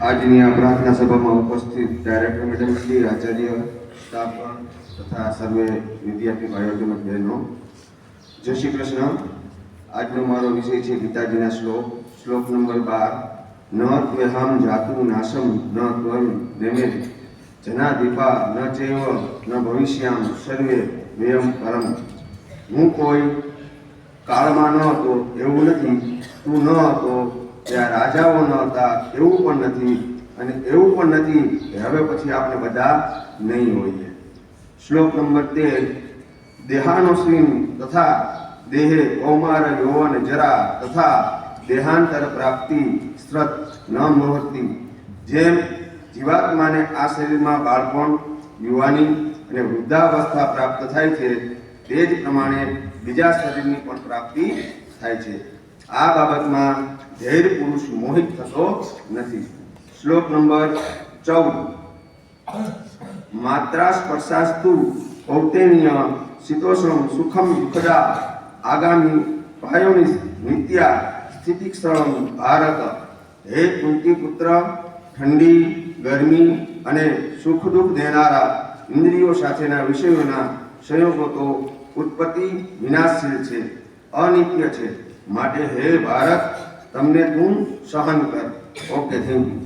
આજની આ પ્રાર્થના સભામાં ઉપસ્થિત director madam Shri, Acharya, staff તથા સર્વે વિદ્યાર્થી ભાઈઓ તેમજ બહેનો, જય શ્રી કૃષ્ણ. આજનો મારો વિષય છે ગીતાજીના શ્લોક નંબર 12. ન ત્વેહમ જાતુ નાશમ ન ત્વમ નેમે જના દીપા ન ચૈવ ન ભવિષ્યામ સર્વે વ્યયમ પરમ. હું કોઈ કાળમાં ન હતો એવું નથી, તું ન હતો ત્યાં રાજાઓ ન હતા એવું પણ નથી, અને એવું પણ નથી કે હવે પછી આપણે બધા નહીં હોઈએ. શ્લોક નંબર 13. દેહાનુસ્વીન તથા દેહે કૌમાર યૌવન જરા તથા દેહાંતર પ્રાપ્તિ સ્ત્રત ન મુહૂર્તિ. જેમ જીવાત્માને આ શરીરમાં બાળપણ, યુવાની અને વૃદ્ધાવસ્થા પ્રાપ્ત થાય છે, તે જ પ્રમાણે બીજા શરીરની પણ પ્રાપ્તિ થાય છે. આ બાબતમાં ધૈર્ય પુરુષ મોહિત થતો નથી. શ્લોક નંબર 14. માત્રા સ્પર્શાસ્તુ કૌતેન્ય શીતોષ્ણમ સુખમ દુઃખદા આગામી પાયોનિ નિત્યા સ્થિતિક્ષરમ ભારત. હે કુંતી પુત્ર, ઠંડી, ગરમી અને સુખ દુઃખ દેનારા ઇન્દ્રિયો સાથેના વિષયોના સંયોગો તો ઉત્પત્તિ વિનાશશીલ છે, અનિત્ય છે. માટે હે ભારત, તમને તું સહન કર. Okay, thank you.